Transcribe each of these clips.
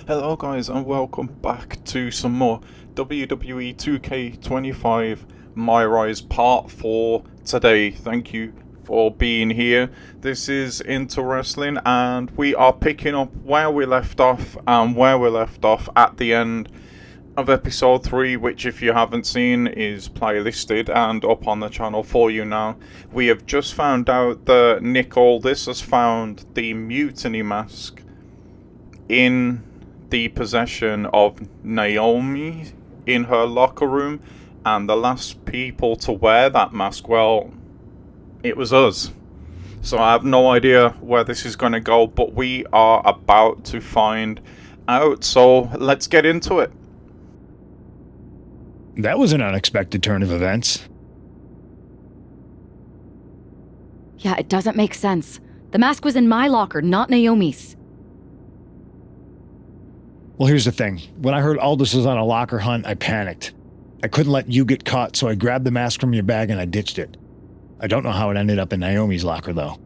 Hello guys and welcome back to some more WWE 2K25 My Rise Part 4 today. Thank you for being here. This is Into Wrestling and we are picking up where we left off at the end of episode 3, which if you haven't seen is playlisted and up on the channel for you now. We have just found out that Nick Aldis has found the Mutiny mask in the possession of Naomi in her locker room, and the last people to wear that mask, well, it was us. So I have no idea where this is going to go, but we are about to find out, so let's get into it. That was an unexpected turn of events. Yeah, it doesn't make sense. The mask was in my locker, not Naomi's. Well, here's the thing. When I heard Aldous was on a locker hunt, I panicked. I couldn't let you get caught, so I grabbed the mask from your bag and I ditched it. I don't know how it ended up in Naomi's locker, though.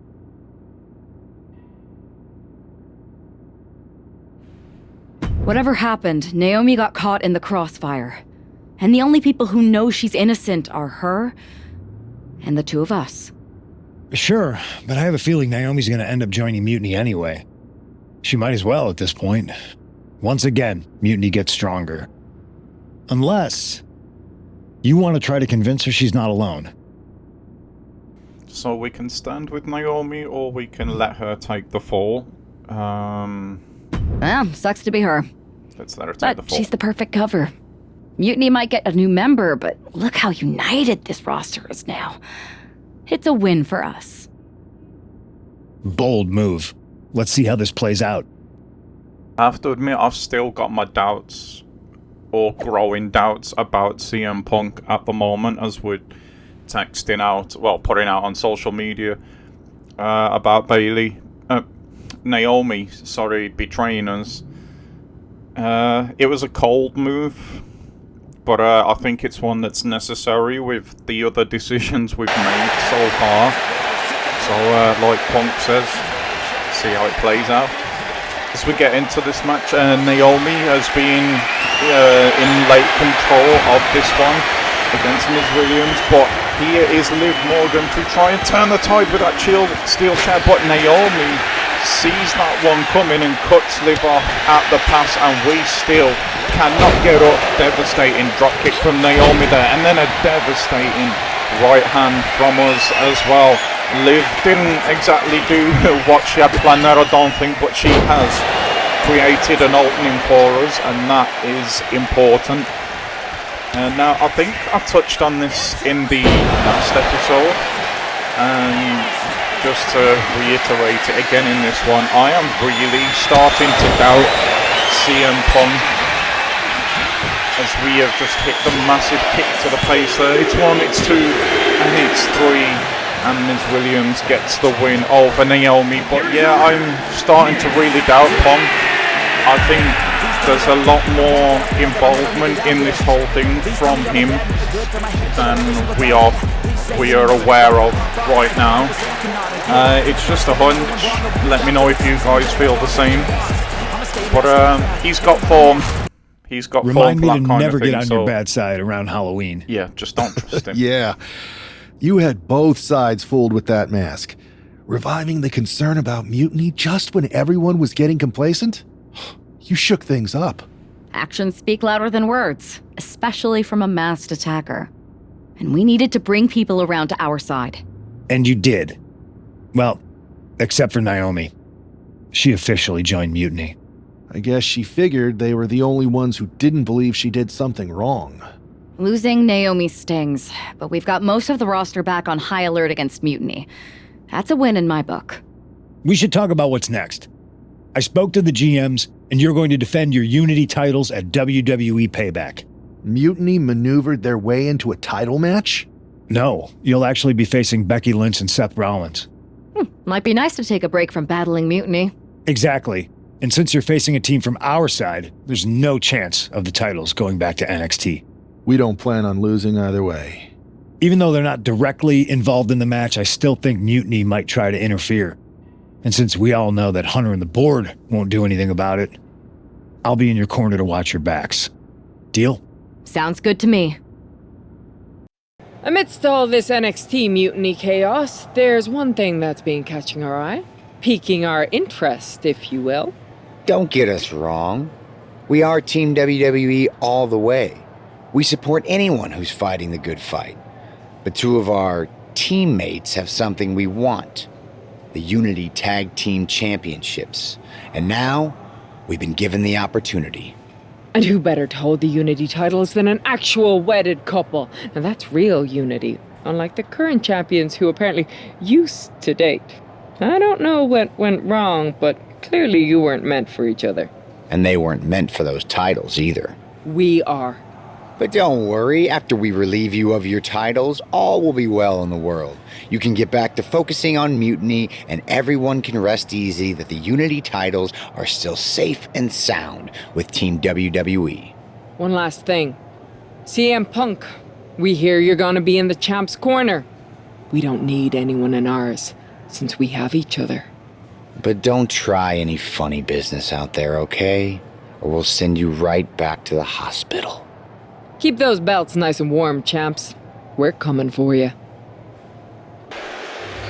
Whatever happened, Naomi got caught in the crossfire. And the only people who know she's innocent are her and the two of us. Sure, but I have a feeling Naomi's going to end up joining Mutiny anyway. She might as well at this point. Once again, Mutiny gets stronger. Unless you want to try to convince her she's not alone. So we can stand with Naomi or we can let her take the fall. Sucks to be her. Let's let her take the But fall. she's the perfect cover. Mutiny might get a new member, but look how united this roster is now. It's a win for us. Bold move. Let's see how this plays out. I have to admit, I've still got my doubts, or growing doubts, about CM Punk at the moment, as we're texting out, well, putting out on social media, about Naomi, betraying us. It was a cold move, but I think it's one that's necessary with the other decisions we've made so far. So, like Punk says, see how it plays out. As we get into this match, Naomi has been in late control of this one against Ms. Williams, but here is Liv Morgan to try and turn the tide with that steel chair, but Naomi sees that one coming and cuts Liv off at the pass, and we still cannot get up. Devastating dropkick from Naomi there, and then a devastating right hand from us as well. Liv didn't exactly do what she had planned there, I don't think, but she has created an opening for us, and that is important. Now, I think I touched on this in the last episode, and just to reiterate it again in this one, I am really starting to doubt CM Punk, as we have just hit the massive kick to the face there. It's 1, it's 2, and it's 3. And Ms. Williams gets the win over Naomi. But yeah, I'm starting to really doubt Punk. I think there's a lot more involvement in this whole thing from him than we are aware of right now. It's just a hunch. Let me know if you guys feel the same. But he's got form. He's got Remind form me for to that kind never of thing, get on so your bad side around Halloween. yeah, just don't trust him. Yeah. You had both sides fooled with that mask. Reviving the concern about Mutiny just when everyone was getting complacent? You shook things up. Actions speak louder than words, especially from a masked attacker. And we needed to bring people around to our side. And you did. Well, except for Naomi. She officially joined Mutiny. I guess she figured they were the only ones who didn't believe she did something wrong. Losing Naomi stings, but we've got most of the roster back on high alert against Mutiny. That's a win in my book. We should talk about what's next. I spoke to the GMs, and you're going to defend your Unity titles at WWE Payback. Mutiny maneuvered their way into a title match? No, you'll actually be facing Becky Lynch and Seth Rollins. Might be nice to take a break from battling Mutiny. Exactly. And since you're facing a team from our side, there's no chance of the titles going back to NXT. We don't plan on losing either way. Even though they're not directly involved in the match, I still think Mutiny might try to interfere. And since we all know that Hunter and the board won't do anything about it, I'll be in your corner to watch your backs. Deal? Sounds good to me. Amidst all this NXT mutiny chaos, there's one thing that's been catching our eye. Piquing our interest, if you will. Don't get us wrong. We are Team WWE all the way. We support anyone who's fighting the good fight. But two of our teammates have something we want. The Unity Tag Team Championships. And now, we've been given the opportunity. And who better to hold the Unity titles than an actual wedded couple? Now that's real unity, unlike the current champions who apparently used to date. I don't know what went wrong, but clearly you weren't meant for each other. And they weren't meant for those titles either. We are. But don't worry, after we relieve you of your titles, all will be well in the world. You can get back to focusing on Mutiny, and everyone can rest easy that the Unity titles are still safe and sound with Team WWE. One last thing. CM Punk, we hear you're gonna be in the champ's corner. We don't need anyone in ours, since we have each other. But don't try any funny business out there, okay? Or we'll send you right back to the hospital. Keep those belts nice and warm, champs. We're coming for you.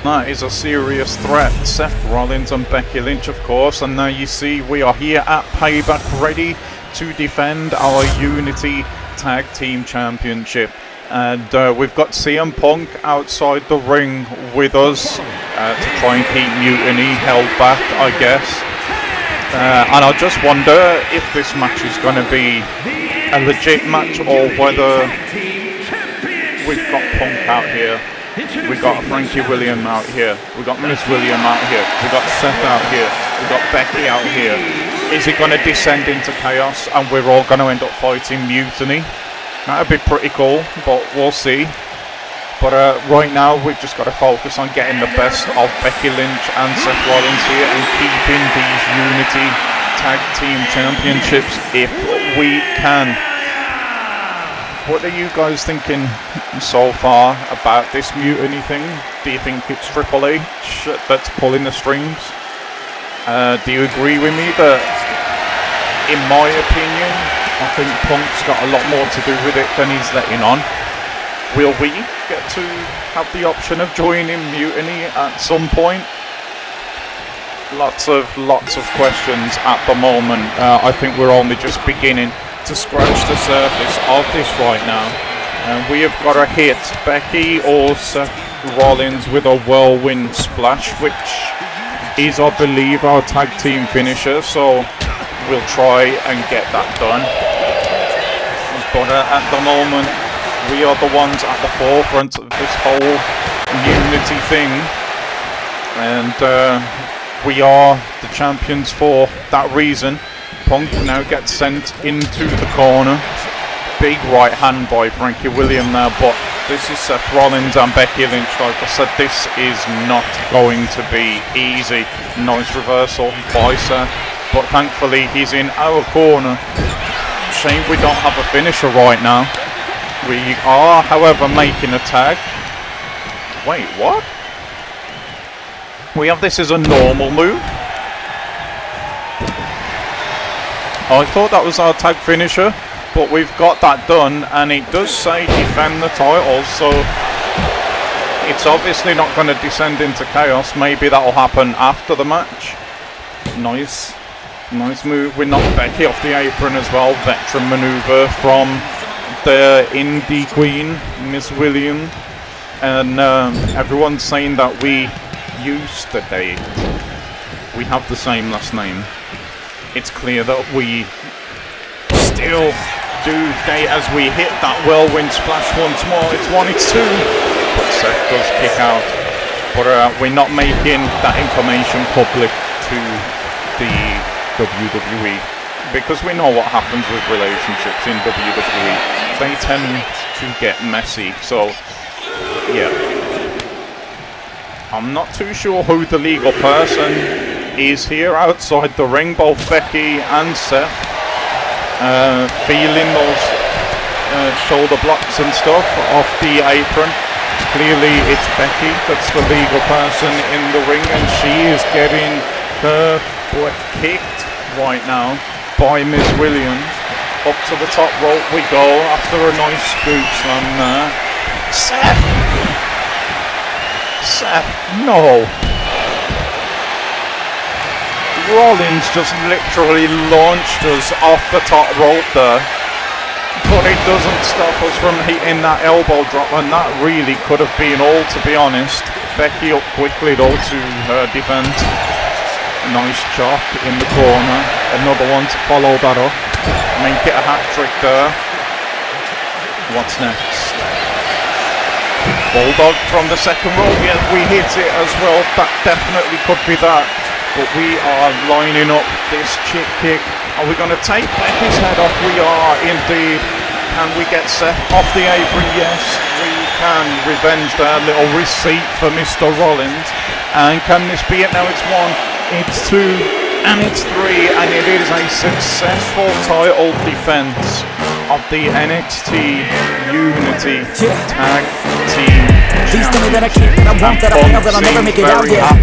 That is a serious threat. Seth Rollins and Becky Lynch, of course, and now you see we are here at Payback ready to defend our Unity Tag Team Championship. And we've got CM Punk outside the ring with us to try and keep Mutiny held back, I guess. And I just wonder if this match is going to be a legit match or whether we've got Punk out here. We've got Frankie William out here. We've got Miss William out here. We've got Seth out here. We've got Becky out here. Is it going to descend into chaos and we're all going to end up fighting Mutiny? That'd be pretty cool, but we'll see. But right now we've just got to focus on getting the best of Becky Lynch and Seth Rollins here and keeping these Unity Tag Team Championships if we can. What are you guys thinking so far about this Mutiny thing? Do you think it's Triple H that's pulling the strings? Do you agree with me that, in my opinion, I think Punk's got a lot more to do with it than he's letting on? Will we get to have the option of joining Mutiny at some point? Lots of questions at the moment. I think we're only just beginning to scratch the surface of this right now. And we have got to hit Becky or Seth Rollins with a whirlwind splash, which is, I believe, our tag team finisher. So we'll try and get that done. But at the moment, we are the ones at the forefront of this whole Unity thing. And we are the champions for that reason. Punk now gets sent into the corner. Big right hand by Frankie William now, but this is Seth Rollins and Becky Lynch. Like I said, this is not going to be easy. Nice reversal by Seth, but thankfully he's in our corner. Shame we don't have a finisher right now. We are, however, making a tag. Wait, what? We have this as a normal move? I thought that was our tag finisher, but we've got that done, and it does say defend the titles, so it's obviously not going to descend into chaos. Maybe that'll happen after the match. Nice move. We knocked Becky off the apron as well. Veteran maneuver from the indie queen, Miss William, and everyone's saying that we used to date. We have the same last name. It's clear that we still do date as we hit that whirlwind splash once more. It's 1, it's 2. But Seth does kick out. But we're not making that information public to the WWE. Because we know what happens with relationships in WWE. They tend to get messy. So, yeah. I'm not too sure who the legal person is here outside the ring. Both Becky and Seth feeling those shoulder blocks and stuff off the apron. Clearly it's Becky that's the legal person in the ring, and she is getting her butt kicked right now. by Miss Williams. Up to the top rope we go after a nice scoop slam there. Seth, no. Rollins just literally launched us off the top rope there. But it doesn't stop us from hitting that elbow drop, and that really could have been all, to be honest. Becky up quickly though to her defense. Nice chop in the corner. Another one to follow that up. Make it a hat trick there. What's next? Bulldog from the second row. Yeah, we hit it as well. That definitely could be that. But we are lining up this chick kick. Are we going to take Becky's head off? We are indeed. Can we get Seth off the apron? Yes, we can. Revenge there. Little receipt for Mr. Rollins. And can this be it? Now it's 1, it's 2, and it's 3. And it is a successful title defense of the NXT Unity Tag Team. Please tell me that I can't, that I won't, that I fail, that I'll never make it out, yeah.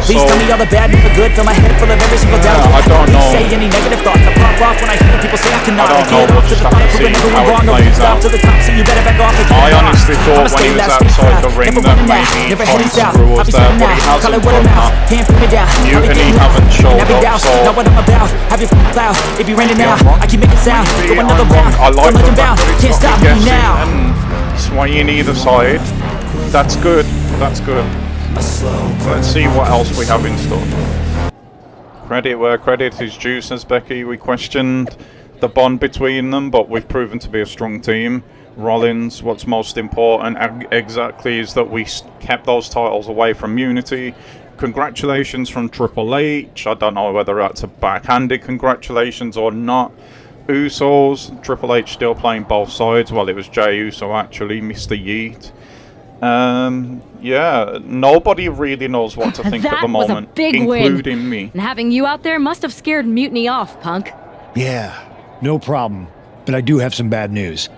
Please tell me all the bad and the good, fill my head full of every single doubt. I don't know. Say any negative thoughts, I pop off when I hear people say I cannot. I don't know, get we'll off to just the have thought to of proving see everyone how it wrong, no plays stop out. to the top, so you better back off. I honestly thought when he was outside the ring that maybe points through us there, but he hasn't done that. Mutiny haven't showed up, so not what I'm about. Have your cloud, it be raining now. I keep making sound, go another round. I like the fact bound, that can't it's stop not me guessing now. and swaying either side. That's good, that's good. Let's see what else we have in store. Credit where credit is due, says Becky. We questioned the bond between them, but we've proven to be a strong team. Rollins, what's most important exactly is that we kept those titles away from Unity. Congratulations from Triple H. I don't know whether that's a backhanded congratulations or not. Usos, Triple H still playing both sides. Well, it was Jey Uso actually, Mr. Yeet. Yeah, nobody really knows what to think at the moment, was a big including win. me. And having you out there must have scared Mutiny off, punk. Yeah, no problem. But I do have some bad news.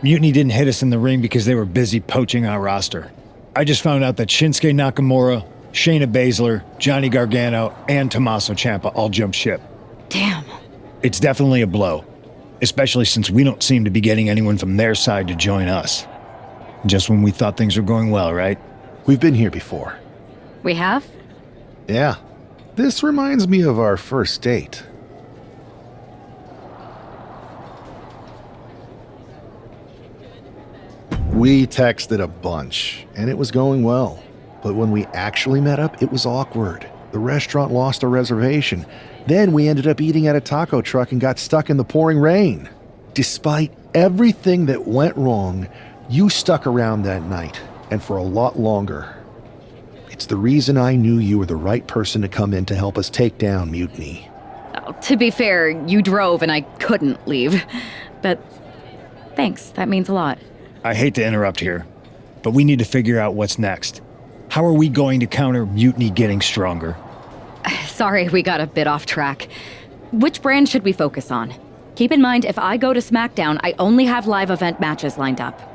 Mutiny didn't hit us in the ring because they were busy poaching our roster. I just found out that Shinsuke Nakamura, Shayna Baszler, Johnny Gargano, and Tommaso Ciampa all jumped ship. Damn. It's definitely a blow, especially since we don't seem to be getting anyone from their side to join us. Just when we thought things were going well, right? We've been here before. We have? Yeah. This reminds me of our first date. We texted a bunch, and it was going well. But when we actually met up, it was awkward. The restaurant lost a reservation. Then we ended up eating at a taco truck and got stuck in the pouring rain. Despite everything that went wrong, you stuck around that night, and for a lot longer. It's the reason I knew you were the right person to come in to help us take down Mutiny. Oh, to be fair, you drove and I couldn't leave. But thanks, that means a lot. I hate to interrupt here, but we need to figure out what's next. How are we going to counter Mutiny getting stronger? Sorry, we got a bit off track. Which brand should we focus on? Keep in mind, if I go to SmackDown, I only have live event matches lined up.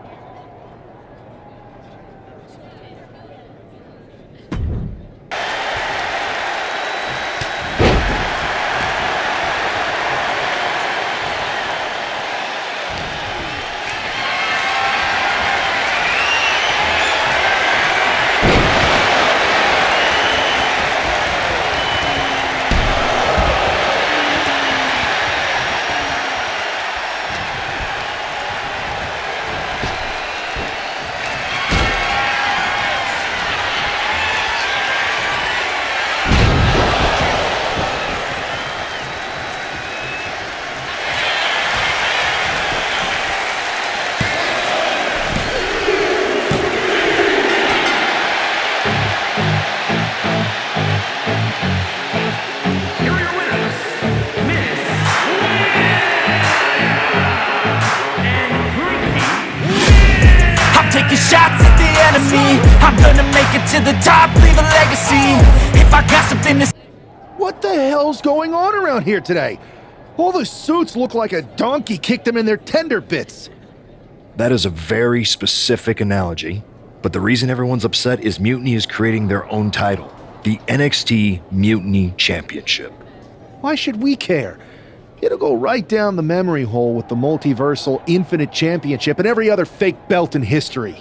Shots at the enemy. I'm gonna make it to the top, leave a legacy. If I got something to What the hell's going on around here today? All the suits look like a donkey kicked them in their tender bits. That is a very specific analogy, but the reason everyone's upset is Mutiny is creating their own title, the NXT Mutiny Championship. Why should we care? It'll go right down the memory hole with the multiversal Infinite Championship and every other fake belt in history.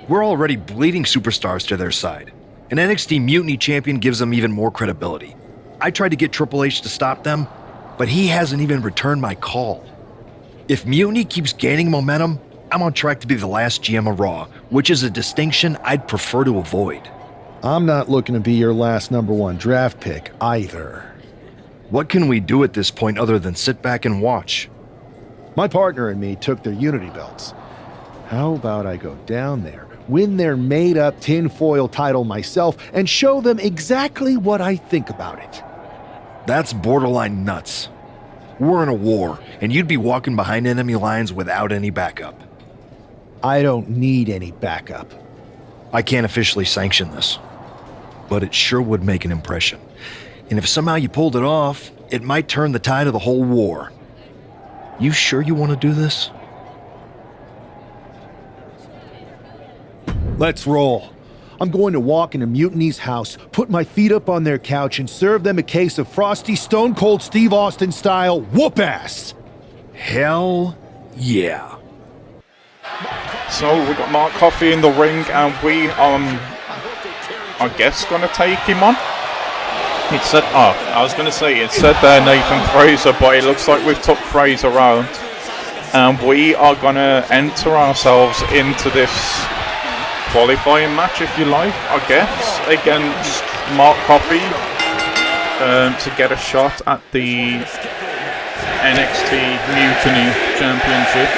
We're already bleeding superstars to their side. An NXT Mutiny champion gives them even more credibility. I tried to get Triple H to stop them, but he hasn't even returned my call. If Mutiny keeps gaining momentum, I'm on track to be the last GM of Raw, which is a distinction I'd prefer to avoid. I'm not looking to be your last #1 draft pick either. What can we do at this point other than sit back and watch? My partner and me took their Unity belts. How about I go down there, win their made-up tinfoil title myself, and show them exactly what I think about it? That's borderline nuts. We're in a war, and you'd be walking behind enemy lines without any backup. I don't need any backup. I can't officially sanction this, but it sure would make an impression. And if somehow you pulled it off, it might turn the tide of the whole war. You sure you want to do this? Let's roll. I'm going to walk into Mutiny's house, put my feet up on their couch, and serve them a case of frosty Stone Cold Steve Austin style whoop-ass. Hell yeah. So we got Mark Coffey in the ring, and we I guess gonna take him on. It said, I was gonna say it said there Nathan Fraser, but it looks like we've took Fraser out, and we are gonna enter ourselves into this qualifying match, if you like, I guess, against Mark Coffey to get a shot at the NXT Mutiny Championship.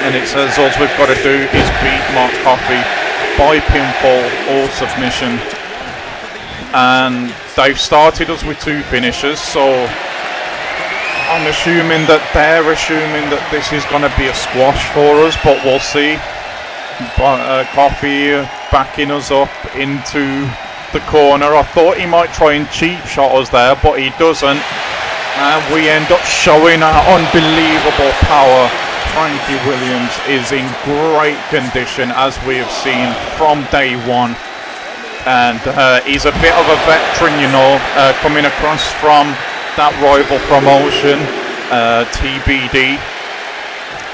And it says all we've got to do is beat Mark Coffey by pinfall or submission. And they've started us with 2 finishers, so I'm assuming that they're assuming that this is going to be a squash for us, but we'll see. But Coffey backing us up into the corner. I thought he might try and cheap shot us there, but he doesn't. And we end up showing our unbelievable power. Frankie Williams is in great condition, as we have seen from day one. And he's a bit of a veteran, you know, coming across from that rival promotion, TBD.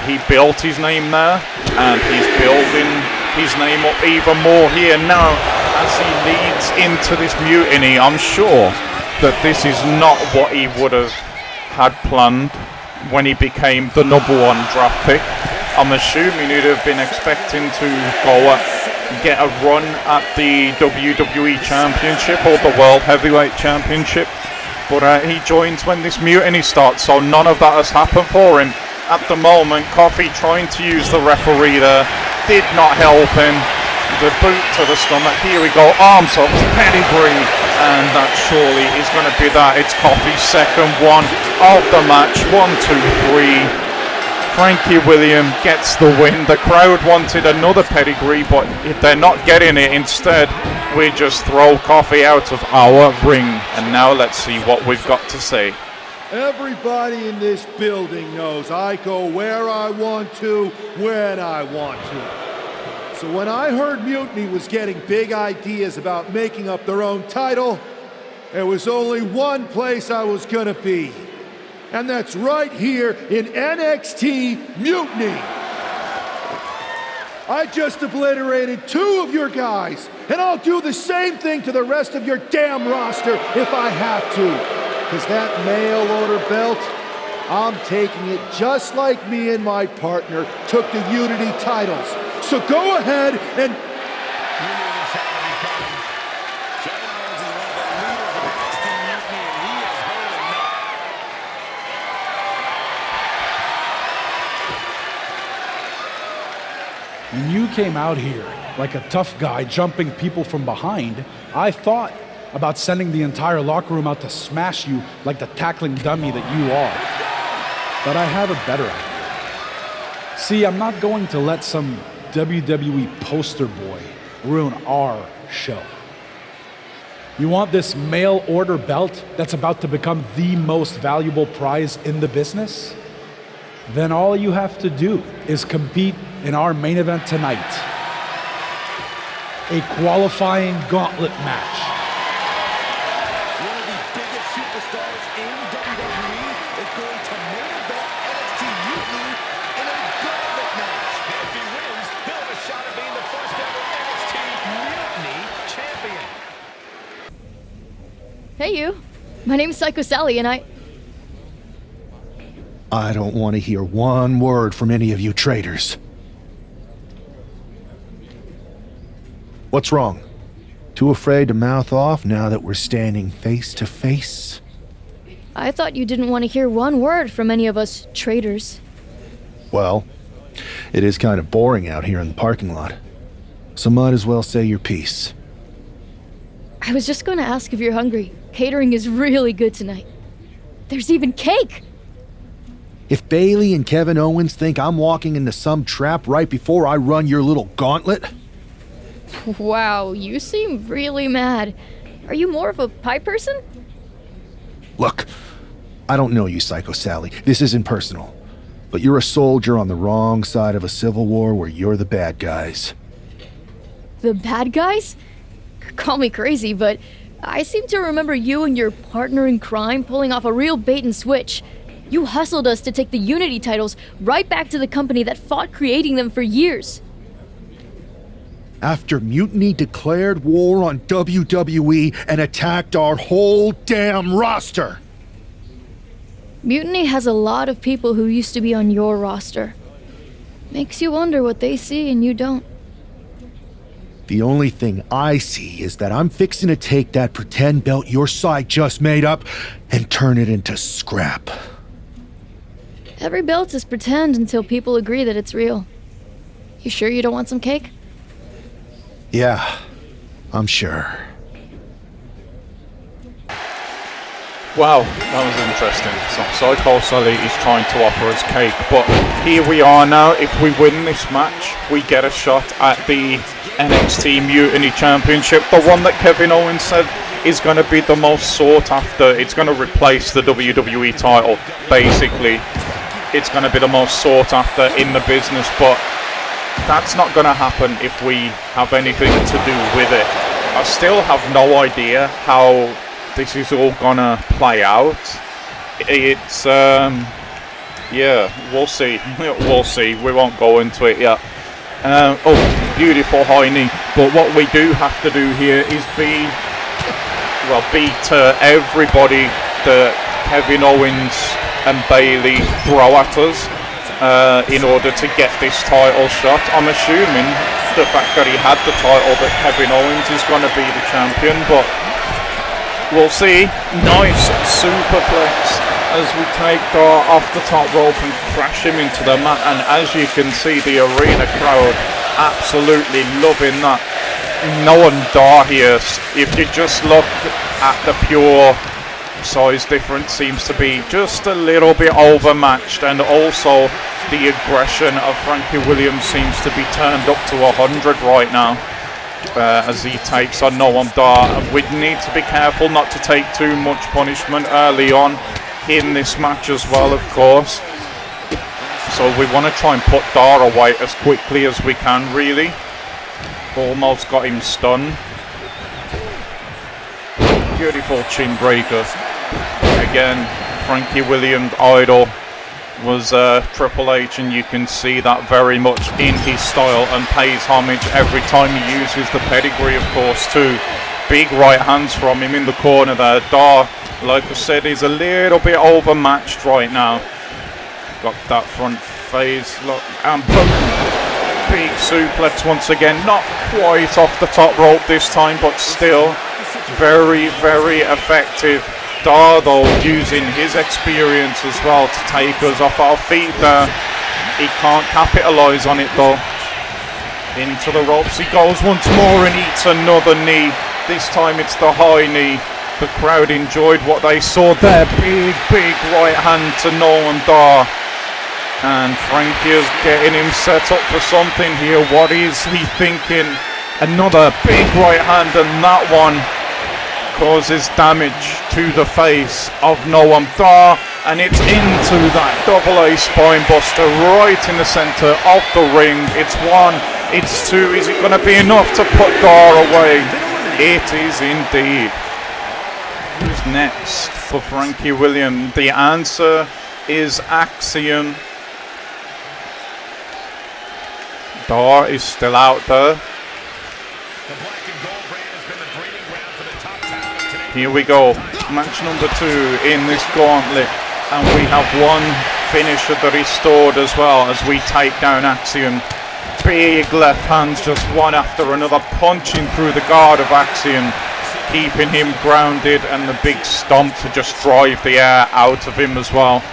He built his name there, and he's building his name up even more here now as he leads into this Mutiny. I'm sure that this is not what he would have had planned when he became the #1 draft pick. I'm assuming he'd have been expecting to go get a run at the WWE Championship or the World Heavyweight Championship, but he joins when this Mutiny starts, so none of that has happened for him. At the moment, Coffey trying to use the referee there, did not help him. The boot to the stomach, here we go, arms up, pedigree, and that surely is going to be that. It's Coffey's second one of the match, 1, 2, 3. Frankie Williams gets the win. The crowd wanted another pedigree, but if they're not getting it, instead we just throw Coffey out of our ring. And now let's see what we've got to say. Everybody in this building knows I go where I want to, when I want to. So when I heard Mutiny was getting big ideas about making up their own title, there was only one place I was gonna be. And that's right here in NXT Mutiny. I just obliterated 2 of your guys, and I'll do the same thing to the rest of your damn roster if I have to. Because that mail order belt, I'm taking it just like me and my partner took the Unity titles. So go ahead and... When you came out here like a tough guy jumping people from behind, I thought about sending the entire locker room out to smash you like the tackling dummy that you are. But I have a better idea. See, I'm not going to let some WWE poster boy ruin our show. You want this mail order belt that's about to become the most valuable prize in the business? Then all you have to do is compete in our main event tonight. A qualifying gauntlet match. One of the biggest superstars in WWE is going Hey, you. My name's Psycho Sally, and I don't want to hear one word from any of you traitors. What's wrong? Too afraid to mouth off now that we're standing face to face? I thought you didn't want to hear one word from any of us traitors. Well, it is kind of boring out here in the parking lot. So might as well say your piece. I was just going to ask if you're hungry. Catering is really good tonight. There's even cake! If Bailey and Kevin Owens think I'm walking into some trap right before I run your little gauntlet... Wow, you seem really mad. Are you more of a pie person? Look, I don't know you, Psycho Sally. This isn't personal. But you're a soldier on the wrong side of a civil war where you're the bad guys. The bad guys? Call me crazy, but I seem to remember you and your partner in crime pulling off a real bait and switch. You hustled us to take the Unity titles right back to the company that fought creating them for years. After Mutiny declared war on WWE and attacked our whole damn roster. Mutiny has a lot of people who used to be on your roster. Makes you wonder what they see and you don't. The only thing I see is that I'm fixing to take that pretend belt your side just made up and turn it into scrap. Every belt is pretend until people agree that it's real. You sure you don't want some cake? Yeah, I'm sure. Wow, that was interesting. So Psycho Sally is trying to offer us cake, but here we are now. If we win this match, we get a shot at the NXT Mutiny Championship, the one that Kevin Owens said is going to be the most sought after. It's going to replace the WWE title, basically. It's going to be the most sought after in the business, but that's not going to happen if we have anything to do with it. I still have no idea how this is all gonna play out. It's yeah, we'll see. We'll see. We won't go into it yet. Oh, beautiful high knee. But what we do have to do here is beat everybody that Kevin Owens and Bailey throw at us in order to get this title shot. I'm assuming the fact that he had the title that Kevin Owens is going to be the champion, but we'll see. Nice superplex as we take Dar off the top rope and crash him into the mat, and as you can see, the arena crowd absolutely loving that. Noam Dar here, if you just look at the pure size difference, seems to be just a little bit overmatched, and also the aggression of Frankie Williams seems to be turned up to 100 right now. As he takes on Noam Dar, and we need to be careful not to take too much punishment early on in this match as well, of course. So we want to try and put Dar away as quickly as we can, really. Almost got him stunned. Beautiful chin breaker. Again, Frankie Williams' idol was Triple H, and you can see that very much in his style and pays homage every time he uses the pedigree, of course, too. Big right hands from him in the corner there. Dar, like I said, is a little bit overmatched right now. Got that front face look, and boom! Big suplex once again, not quite off the top rope this time, but still very, very effective. Dar, though, using his experience as well to take us off our feet there. He can't capitalise on it, though. Into the ropes he goes once more and eats another knee. This time it's the high knee. The crowd enjoyed what they saw there. Big, big right hand to Noam Dar. And Frankie is getting him set up for something here. What is he thinking? Another big right hand, and that one causes damage to the face of Noam Dar, and it's into that double A spine buster right in the center of the ring. It's one, it's two. Is it going to be enough to put Dar away? It is indeed. Who's next for Frankie Williams? The answer is Axiom. Dar is still out there. Here we go. Match number 2 in this gauntlet. And we have one finisher that is stored as well as we take down Axiom. Big left hands, just one after another, punching through the guard of Axiom, keeping him grounded, and the big stomp to just drive the air out of him as well.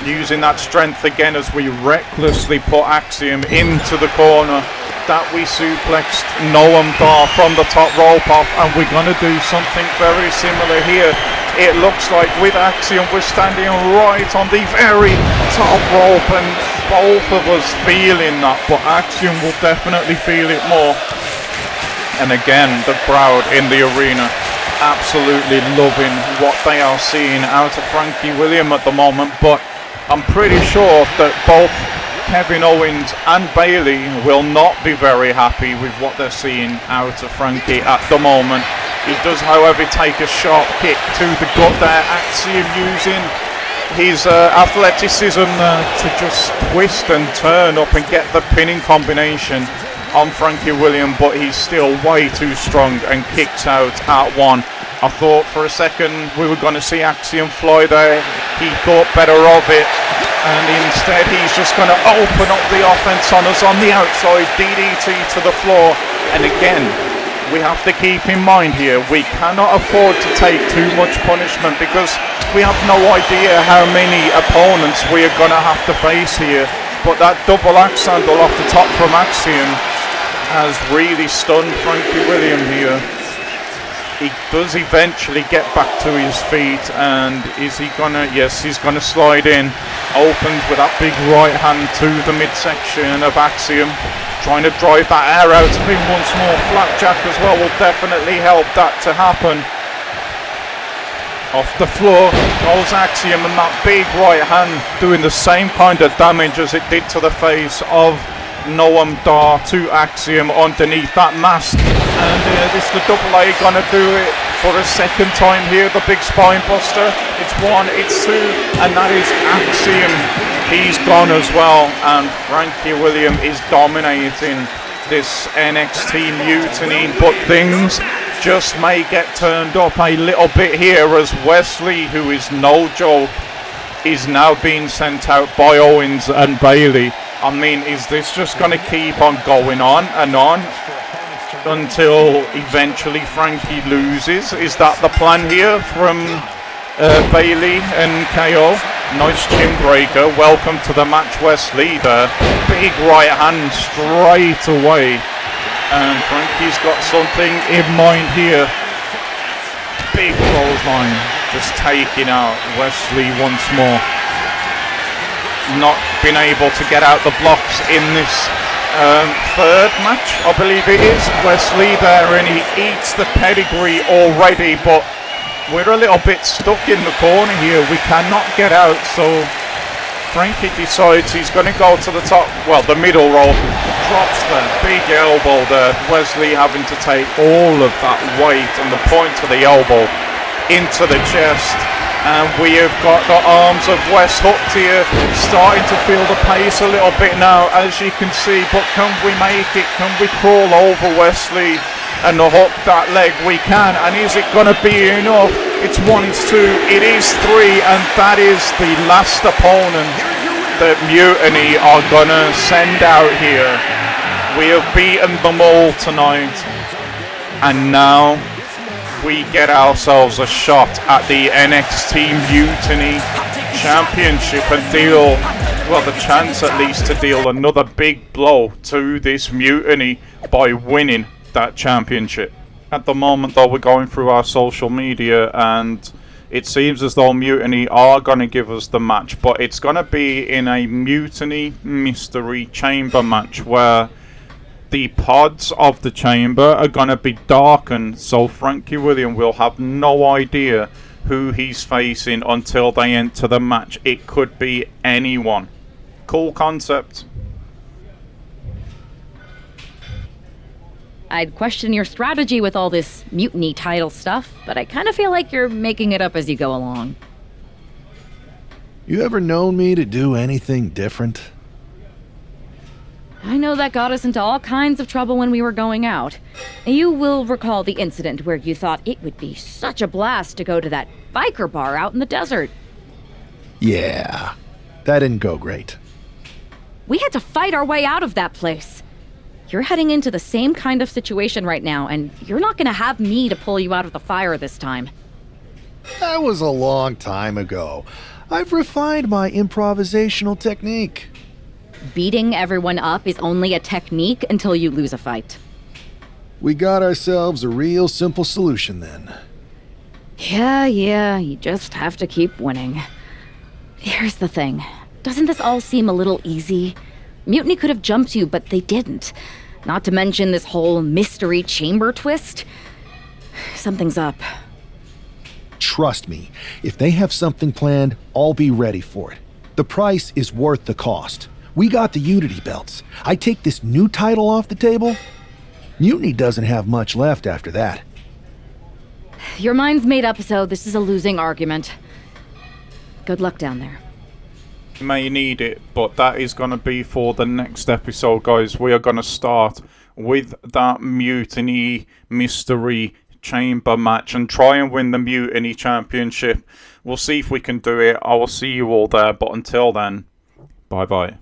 Using that strength again as we recklessly put Axiom into the corner. That we suplexed Noam Dar from the top rope off, and we're going to do something very similar here. It looks like with Axiom we're standing right on the very top rope, and both of us feeling that, but Axiom will definitely feel it more. And again, the crowd in the arena absolutely loving what they are seeing out of Frankie William at the moment, but I'm pretty sure that both Kevin Owens and Bailey will not be very happy with what they're seeing out of Frankie at the moment. He does, however, take a sharp kick to the gut there. Axiom using his athleticism to just twist and turn up and get the pinning combination on Frankie William, but he's still way too strong and kicks out at 1. I thought for a second we were going to see Axiom fly there. He thought better of it, and instead he's just going to open up the offense on us on the outside. DDT to the floor, and again, we have to keep in mind here, we cannot afford to take too much punishment because we have no idea how many opponents we are going to have to face here. But that double axe handle off the top from Axiom has really stunned Frankie William here. He does eventually get back to his feet, and is he gonna, yes, he's gonna slide in. Opens with that big right hand to the midsection of Axiom, trying to drive that air out of him once more. Flapjack as well will definitely help that to happen. Off the floor goes Axiom, and that big right hand doing the same kind of damage as it did to the face of Noam Dar to Axiom underneath that mask. And this the double A gonna do it for a second time here, the big spine buster. It's 1, it's 2, and that is Axiom. He's gone as well, and Frankie William is dominating this NXT Mutiny, but things just may get turned up a little bit here as Wesley, who is no joke, is now being sent out by Owens and Bailey. I mean, is this just going to keep on going on and on until eventually Frankie loses? Is that the plan here from Bailey and KO? Nice chin breaker. Welcome to the match, Wesley. The big right hand straight away. And Frankie's got something in mind here. Big clothesline. Just taking out Wesley once more. Not been able to get out the blocks in this third match, I believe it is. Wesley there, and he eats the pedigree already, but we're a little bit stuck in the corner here. We cannot get out, so Frankie decides he's going to go to the top, well, the middle rope. Drops the big elbow there. Wesley having to take all of that weight and the point of the elbow into the chest. And we have got the arms of Wes hooked here, starting to feel the pace a little bit now, as you can see. But can we make it? Can we crawl over Wesley and hook that leg? We can. And is it going to be enough? It's 1, it's 2, it is 3, and that is the last opponent that Mutiny are going to send out here. We have beaten them all tonight, and now we get ourselves a shot at the NXT Mutiny Championship and deal, well, the chance at least to deal another big blow to this Mutiny by winning that championship. At the moment, though, we're going through our social media, and it seems as though Mutiny are going to give us the match, but it's going to be in a Mutiny Mystery Chamber match where the pods of the chamber are going to be darkened, so Frankie William will have no idea who he's facing until they enter the match. It could be anyone. Cool concept. I'd question your strategy with all this Mutiny title stuff, but I kind of feel like you're making it up as you go along. You ever known me to do anything different? I know that got us into all kinds of trouble when we were going out. You will recall the incident where you thought it would be such a blast to go to that biker bar out in the desert. Yeah, that didn't go great. We had to fight our way out of that place. You're heading into the same kind of situation right now, and you're not gonna have me to pull you out of the fire this time. That was a long time ago. I've refined my improvisational technique. Beating everyone up is only a technique until you lose a fight. We got ourselves a real simple solution then. Yeah, you just have to keep winning. Here's the thing. Doesn't this all seem a little easy? Mutiny could have jumped you, but they didn't. Not to mention this whole mystery chamber twist. Something's up. Trust me, if they have something planned, I'll be ready for it. The price is worth the cost. We got the Unity belts. I take this new title off the table. Mutiny doesn't have much left after that. Your mind's made up, so this is a losing argument. Good luck down there. You may need it, but that is going to be for the next episode, guys. We are going to start with that Mutiny Mystery Chamber match and try and win the Mutiny Championship. We'll see if we can do it. I will see you all there, but until then, bye-bye.